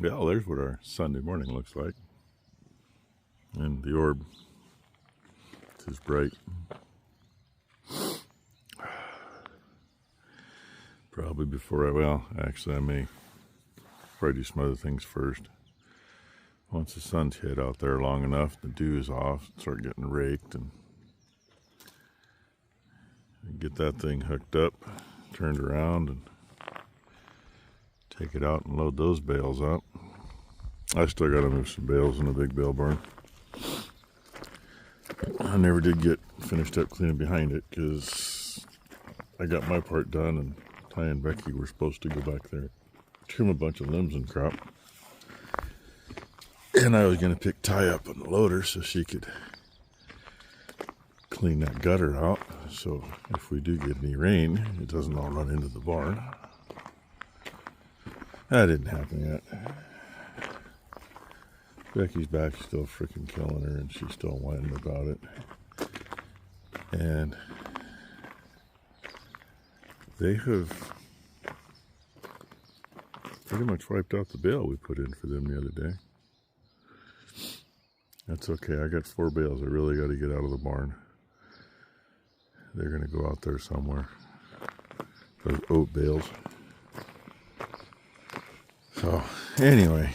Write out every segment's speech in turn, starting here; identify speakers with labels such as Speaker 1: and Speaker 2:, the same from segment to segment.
Speaker 1: Yeah, well, there's what our Sunday morning looks like. And the orb is bright. Probably before I may probably do some other things first. Once the sun's hit out there long enough, the dew is off, start getting raked and get that thing hooked up, turned around, and take it out and load those bales up. I still got to move some bales in the big bale barn. I never did get finished up cleaning behind it because I got my part done, and Ty and Becky were supposed to go back there, trim a bunch of limbs and crop. And I was going to pick Ty up on the loader so she could clean that gutter out. So if we do get any rain, it doesn't all run into the barn. That didn't happen yet. Becky's back still freaking killing her, and she's still whining about it. And they have pretty much wiped out the bale we put in for them the other day. That's okay. I got 4 bales I really got to get out of the barn. They're going to go out there somewhere. Those oat bales. So, anyway.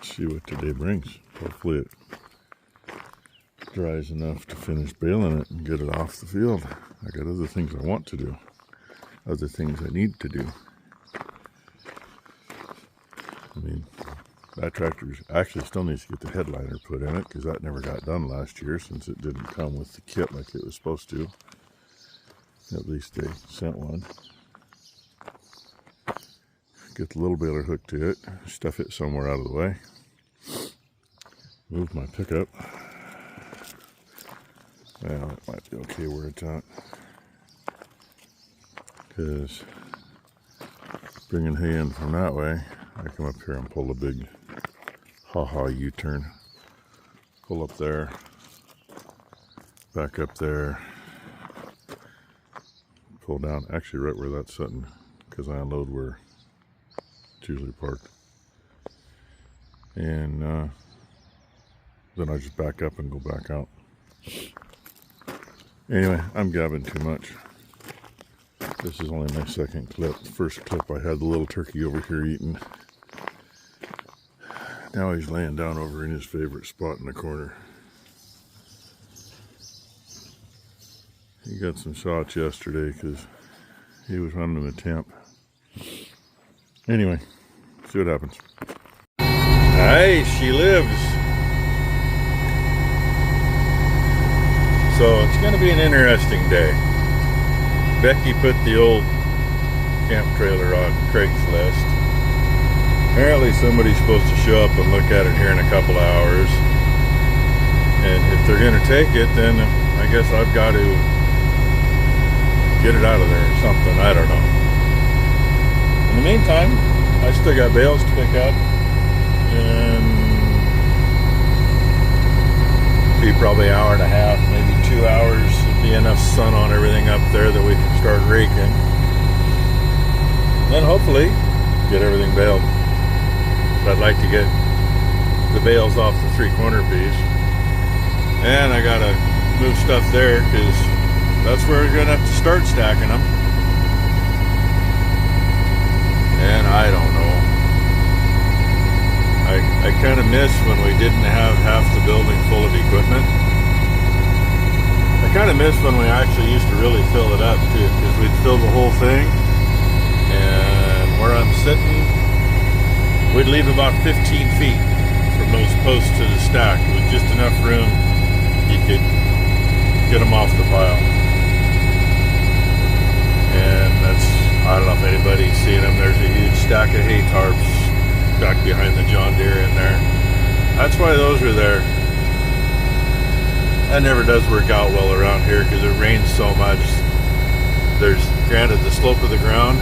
Speaker 1: See what today brings. Hopefully it dries enough to finish baling it and get it off the field. I got other things I want to do. Other things I need to do. I mean, that tractor actually still needs to get the headliner put in it because that never got done last year since it didn't come with the kit like it was supposed to. At least they sent one. Get the little baler hooked to it, stuff it somewhere out of the way. Move my pickup. Well, it might be okay where it's at. Because bringing hay in from that way, I come up here and pull a big U-turn. Pull up there, back up there, pull down, actually right where that's sitting, because I unload where it's usually parked. And then I just back up and go back out. Anyway, I'm gabbing too much. This is only my second clip. The first clip I had the little turkey over here eating. Now he's laying down over in his favorite spot in the corner. He got some shots yesterday because he was running a temp. Anyway, see what happens. Hey, she lives. So it's going to be an interesting day. Becky put the old camp trailer on Craigslist. Apparently somebody's supposed to show up and look at it here in a couple of hours. And if they're going to take it, then I guess I've got to get it out of there or something. I don't know. In the meantime, I still got bales to pick up. And be probably an hour and a half, maybe 2 hours. There'll be enough sun on everything up there that we can start raking. Then hopefully get everything baled. I'd like to get the bales off the 3-corner piece. And I gotta move stuff there because that's where we're gonna have to start stacking them. And I don't know. I kind of miss when we didn't have half the building full of equipment. I kind of miss when we actually used to really fill it up too, because we'd fill the whole thing. And where I'm sitting, we'd leave about 15 feet from those posts to the stack with just enough room you could get them off the pile. And that's, I don't know if anybody's seen them. There's a huge stack of hay tarps back behind the John Deere in there. That's why those are there. That never does work out well around here because it rains so much. There's, granted, the slope of the ground,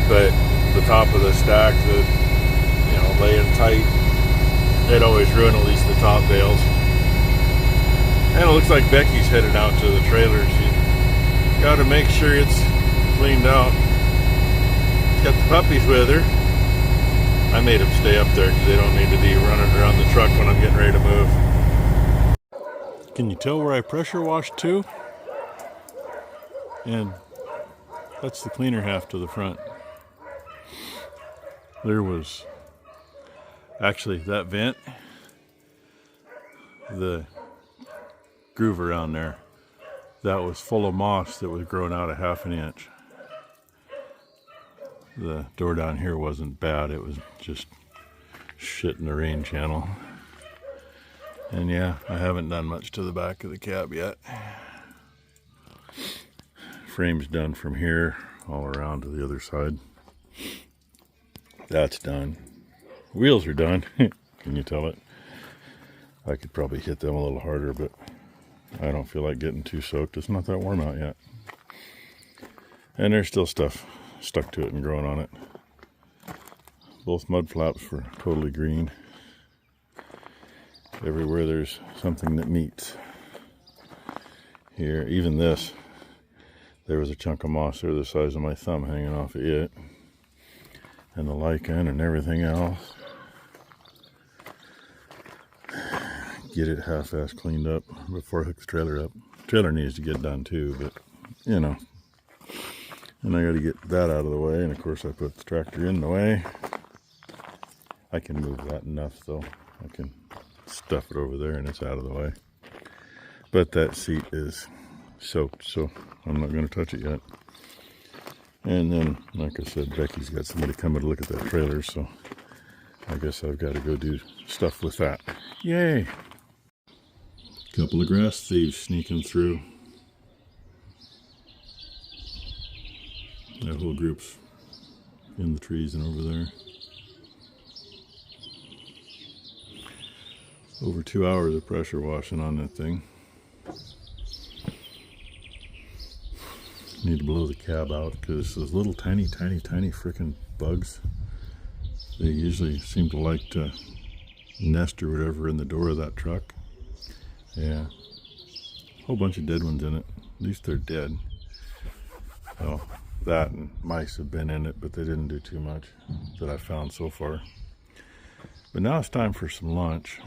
Speaker 1: but the top of the stack, laying tight, they'd always ruin at least the top bales. And it looks like Becky's headed out to the trailer. She got to make sure it's cleaned out. got the puppies with her. I made them stay up there because they don't need to be running around the truck when I'm getting ready to move. Can you tell where I pressure washed to? And that's the cleaner half to the front. There was actually that vent, the groove around there, that was full of moss that was growing out a ½ inch. The door down here wasn't bad, it was just shit in the rain channel. And yeah, I haven't done much to the back of the cab yet. Frame's done from here all around to the other side. That's done. Wheels are done. Can you tell it? I could probably hit them a little harder, but I don't feel like getting too soaked. It's not that warm out yet. And there's still stuff stuck to it and growing on it. Both mud flaps were totally green. Everywhere there's something that meets. Here, even this, there was a chunk of moss there the size of my thumb hanging off of it. And the lichen and everything else. Get it half-ass cleaned up before I hook the trailer up. Trailer needs to get done too, but you know. And I got to get that out of the way, and of course I put the tractor in the way. I can move that enough though. I can stuff it over there and it's out of the way. But that seat is soaked, so I'm not going to touch it yet. And then, like I said, Becky's got somebody coming to look at that trailer, so I guess I've got to go do stuff with that. Yay! Couple of grass thieves sneaking through. That whole group's in the trees and over there. Over 2 hours of pressure washing on that thing. Need to blow the cab out because those little tiny freaking bugs, they usually seem to like to nest or whatever in the door of that truck. Yeah, whole bunch of dead ones in it. At least they're dead. Well, that and mice have been in it, but they didn't do too much that I found so far. But now it's time for some lunch.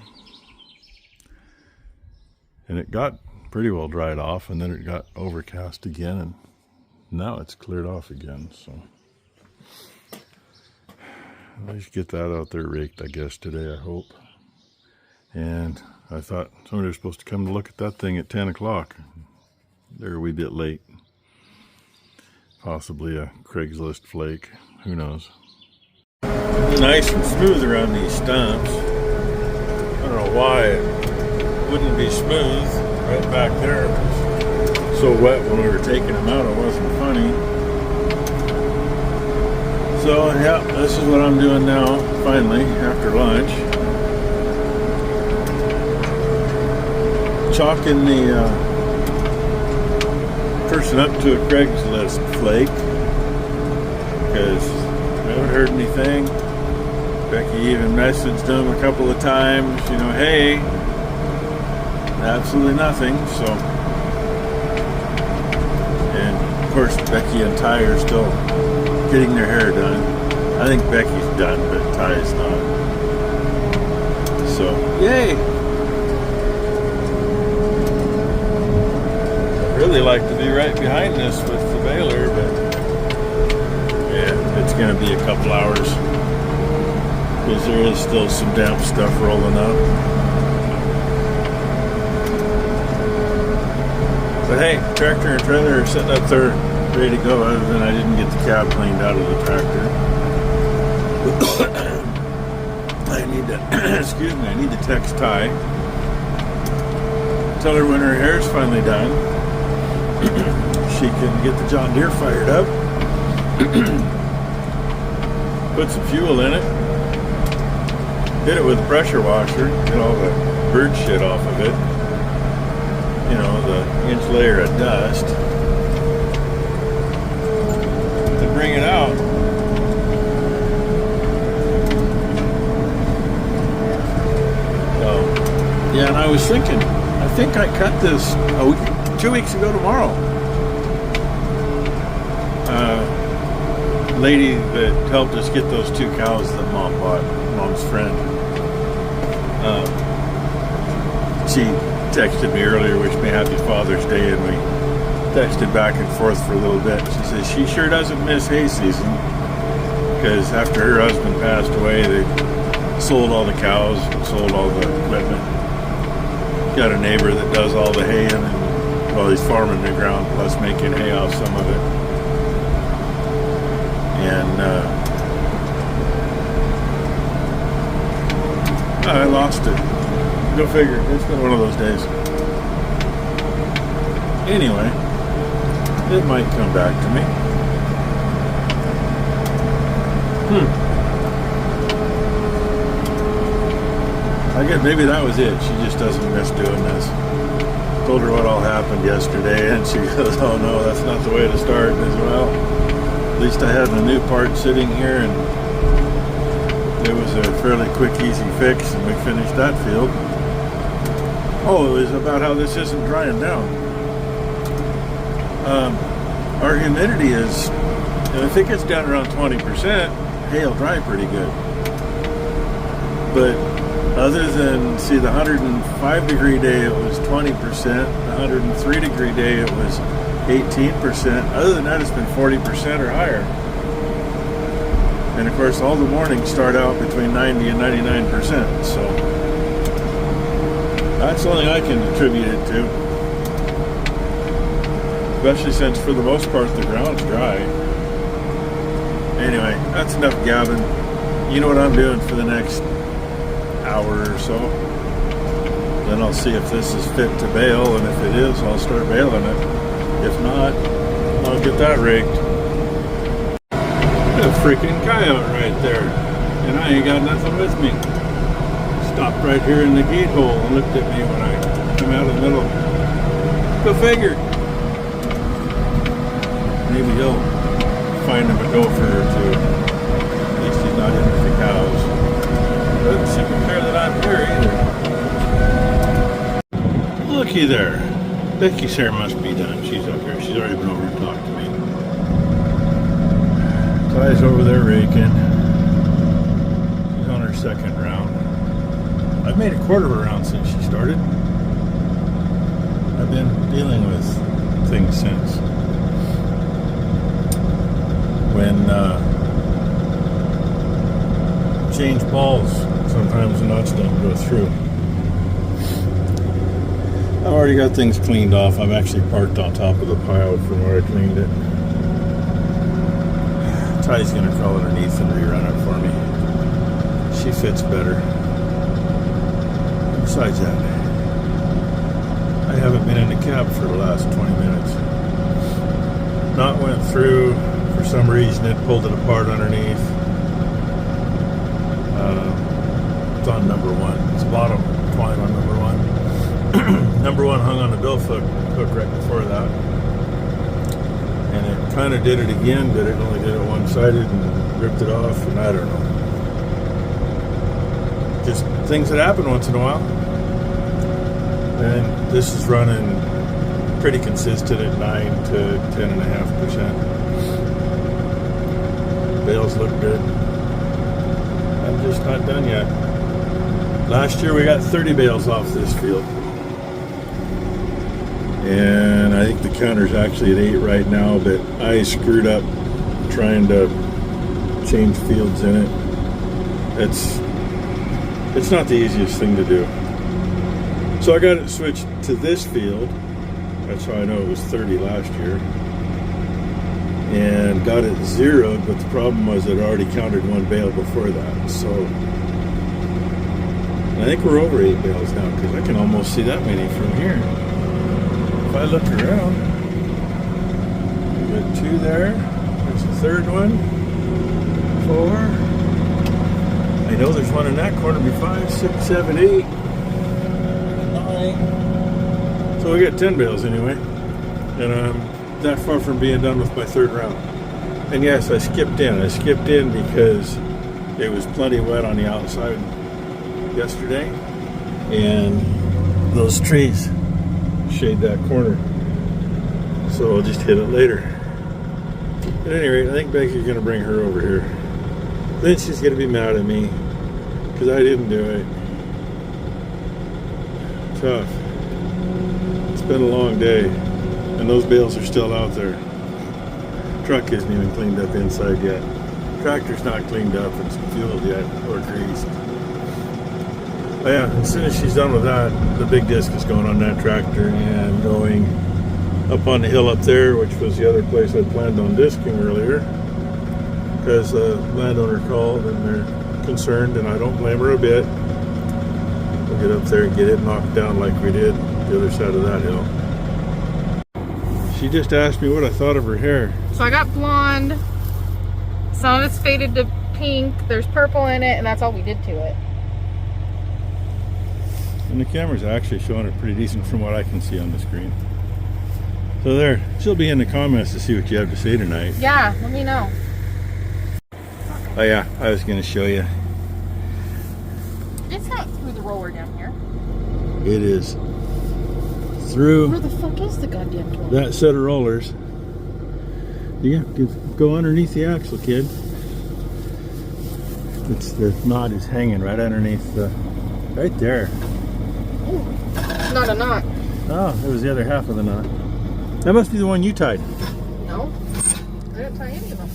Speaker 1: And it got pretty well dried off, and then it got overcast again, and now it's cleared off again, so at least get that out there raked, I guess, today, I hope. And I thought somebody was supposed to come to look at that thing at 10 o'clock. They're a wee bit late. Possibly a Craigslist flake, who knows. Nice and smooth around these stumps. I don't know why it wouldn't be smooth right back there. It was so wet when we were taking them out, it wasn't funny. So yeah, this is what I'm doing now, finally, after lunch. Chalking the person up to a Craigslist flake because I haven't heard anything. Becky even messaged them a couple of times, you know, hey, absolutely nothing. So, and of course Becky and Ty are still getting their hair done. I think Becky's done, but Ty's not. So, yay! Really like to be right behind this with the baler, but yeah, it's going to be a couple hours because there is still some damp stuff rolling up. But hey, tractor and trailer are sitting up there ready to go, other than I didn't get the cab cleaned out of the tractor. I need to, excuse me, I need to text Ty, tell her when her hair is finally done. She can get the John Deere fired up, put some fuel in it, hit it with a pressure washer, get all the bird shit off of it, you know, the inch layer of dust, and bring it out. Yeah, and I was thinking, I think I cut this 2 weeks ago tomorrow. lady that helped us get those 2 cows that Mom bought, Mom's friend, she texted me earlier, wished me happy Father's Day, and we texted back and forth for a little bit. She says she sure doesn't miss hay season, because after her husband passed away, they sold all the cows and sold all the equipment. Got a neighbor that does all the haying, and well, he's farming the ground plus making hay off some of it. And I lost it. Go figure. It's been one of those days. Anyway, it might come back to me. I guess maybe that was it. She just doesn't miss doing this. Told her what all happened yesterday, and she goes, "Oh no, that's not the way to start." As well, at least I had a new part sitting here, and it was a fairly quick, easy fix, and we finished that field. Oh, it was about how this isn't drying down. Our humidity is, if it gets down around 20%, hay will dry pretty good. But other than, see, the 105 degree day, it was 20%. The 103 degree day, it was 18%. Other than that, it's been 40% or higher. And of course, all the mornings start out between 90 and 99%. So that's the only thing I can attribute it to. Especially since, for the most part, the ground's dry. Anyway, that's enough gabbing. You know what I'm doing for the next hour or so. Then I'll see if this is fit to bale, and if it is, I'll start baling it. If not, I'll get that rigged. A freaking coyote right there, and I ain't got nothing with me. Stopped right here in the gate hole and looked at me when I come out of the middle. Go figure. Maybe he'll find him a gopher or two. At least he's not into the cows. Doesn't seem to care that I'm here either. Looky there. Becky's hair must be done. She's up here. She's already been over and talked to me. Ty's over there raking. She's on her 2nd round. I've made a quarter of a round since she started. I've been dealing with things since. When change balls, sometimes the nuts don't go through. I've already got things cleaned off. I'm actually parked on top of the pile from where I cleaned it. Ty's gonna crawl underneath and rerun it for me. She fits better. Besides that, I haven't been in the cab for the last 20 minutes. Not went through. For some reason, it pulled it apart underneath. It's on number 1. It's bottom twine on number 1. Number 1 hung on the bill hook right before that. And it kind of did it again, but it only did it one-sided and ripped it off, and I don't know. Just things that happen once in a while. And this is running pretty consistent at 9 to 10.5%. Bales look good. I'm just not done yet. Last year we got 30 bales off this field. And I think the counter's actually at 8 right now, but I screwed up trying to change fields in it. It's not the easiest thing to do. So I got it switched to this field. That's how I know it was 30 last year. And got it zeroed, but the problem was I'd already counted 1 bale before that. So I think we're over 8 bales now, because I can almost see that many from here. If I look around, we got 2 there. There's the 3rd one. 4. I know there's one in that corner. Be 5, 6, 7, 8, 9. So we got 10 bales anyway, and I'm that far from being done with my 3rd round. And yes, I skipped in. I skipped in because it was plenty wet on the outside yesterday, and those trees shade that corner. So I'll just hit it later. At any rate, I think Becky's going to bring her over here. Then she's going to be mad at me because I didn't do it. Tough. It's been a long day, and those bales are still out there. Truck isn't even cleaned up inside yet. Tractor's not cleaned up and fueled yet or greased. But yeah, as soon as she's done with that, the big disc is going on that tractor and going up on the hill up there, which was the other place I planned on disking earlier, because the landowner called and they're concerned, and I don't blame her a bit. We'll get up there and get it knocked down like we did the other side of that hill. She just asked me what I thought of her hair.
Speaker 2: So I got blonde, some of it's faded to pink, there's purple in it, and that's all we did to it.
Speaker 1: And the camera's actually showing it pretty decent from what I can see on the screen. So there, she'll be in the comments to see what you have to say tonight.
Speaker 2: Yeah, let me know.
Speaker 1: Oh yeah, I was going to show you.
Speaker 2: It's not through the roller down here.
Speaker 1: It is through.
Speaker 2: Where the fuck is the goddamn roller?
Speaker 1: That set of rollers. You have to go underneath the axle, kid. It's the knot is hanging right underneath the, right there.
Speaker 2: Ooh, not a knot.
Speaker 1: Oh, it was the other half of the knot. That must be the one you tied.
Speaker 2: No, I didn't tie any of them.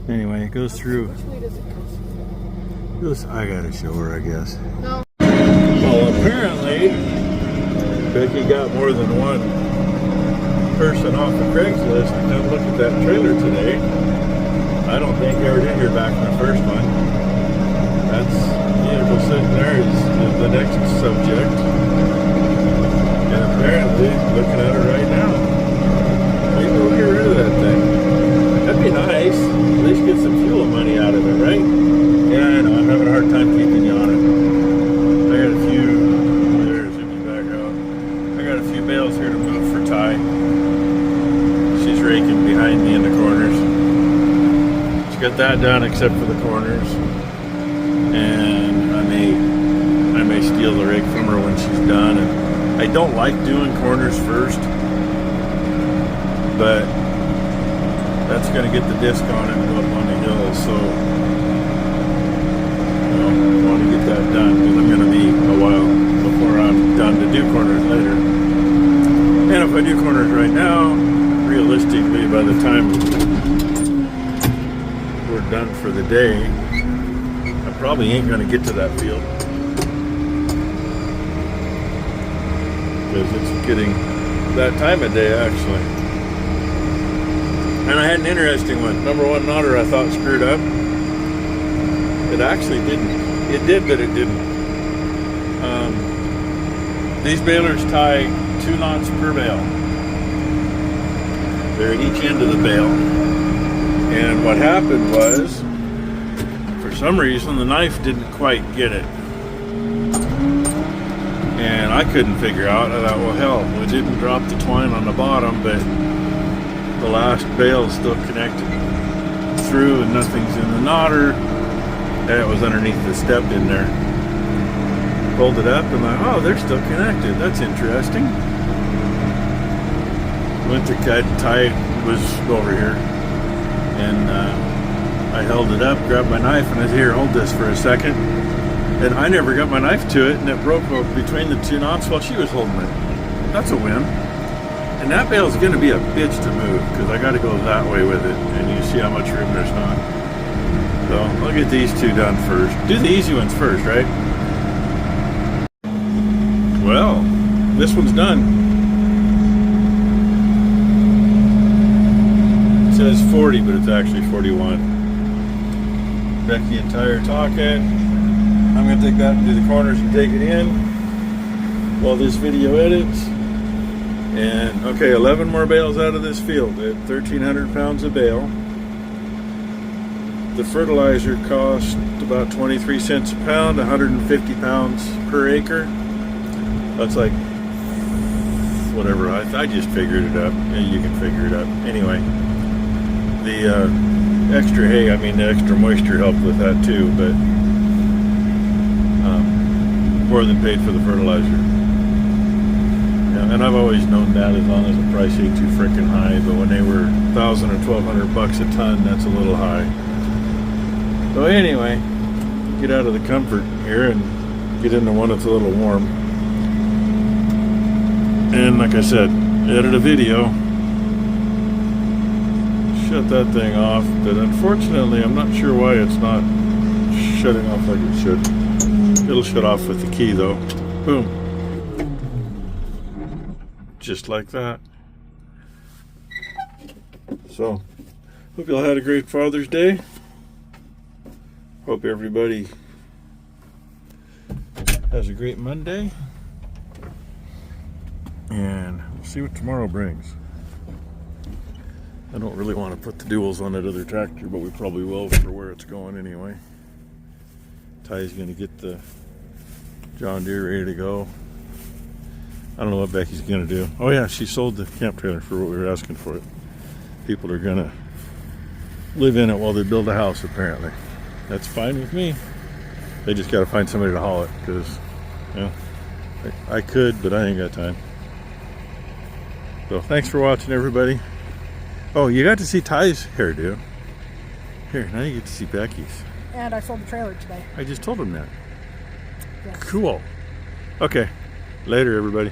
Speaker 1: Anyway, it goes through.
Speaker 2: Which way does it go?
Speaker 1: I gotta show her, I guess.
Speaker 2: No.
Speaker 1: Well, apparently, Becky got more than one person off the Craigslist to come look at that trailer today. I don't think I ever did hear back from the first one. That's vehicle sitting there is the next subject. And apparently, looking at her right now. Maybe we'll get rid of that thing. That'd be nice. At least get some fuel money out of it, right? Yeah, I know. I'm having a hard time keeping you on it. I got a few. There's empty back out. I got a few bales here to move for Ty. She's raking behind me in the corners. She's got that done except for the corners. And I may steal the rake from her when she's done. And I don't like doing corners first, but that's going to get the disc on it and go up on the hill. So I want to get that done because I'm going to be a while before I'm done to do corners later. And if I do corners right now, realistically, by the time we're done for the day, I probably ain't going to get to that field. Because it's getting that time of day, actually. And I had an interesting one. Number one knotter I thought screwed up. It actually didn't. It did, but it didn't. These balers tie 2 knots per bale. They're at each end of the bale. And what happened was, for some reason, the knife didn't quite get it. And I couldn't figure out. I thought, well, hell, we didn't drop the twine on the bottom, but the last bale is still connected through and nothing's in the knotter. And it was underneath the step in there. Pulled it up and like, oh, they're still connected. That's interesting. Went to tie was over here. And I held it up, grabbed my knife, and I said, here, hold this for a second. And I never got my knife to it, and it broke between the 2 knots while she was holding it. That's a win. And that bale is going to be a bitch to move, because I got to go that way with it, and you see how much room there's not. So I'll get these 2 done first. Do the easy ones first, right? Well, this one's done. It says 40, but it's actually 41. Becky and Ty are talking. I'm going to take that and do the corners and take it in while this video edits. And okay, 11 more bales out of this field at 1,300 pounds a bale. The fertilizer cost about 23 cents a pound, 150 pounds per acre. That's like, whatever, I just figured it up. Yeah, you can figure it up. Anyway, the extra hay, the extra moisture helped with that too, but more than paid for the fertilizer. and I've always known that as long as the price ain't too freaking high. But when they were $1,000 or $1,200 a ton, that's a little high. So anyway, get out of the comfort here and get into one that's a little warm. And like I said, edit a video, shut that thing off. But unfortunately, I'm not sure why it's not shutting off like it should. It'll shut off with the key though. Boom. Just like that. So, hope you all had a great Father's Day. Hope everybody has a great Monday. And we'll see what tomorrow brings. I don't really want to put the duals on that other tractor, but we probably will for where it's going anyway. Ty's going to get the John Deere ready to go. I don't know what Becky's going to do. Oh yeah, she sold the camp trailer for what we were asking for it. People are going to live in it while they build a house, apparently. That's fine with me. They just got to find somebody to haul it, because, you know, I could, but I ain't got time. So thanks for watching, everybody. Oh, you got to see Ty's hairdo. Here, now you get to see Becky's.
Speaker 2: And I sold the trailer today.
Speaker 1: I just told him that.
Speaker 2: Yes.
Speaker 1: Cool. Okay. Later, everybody.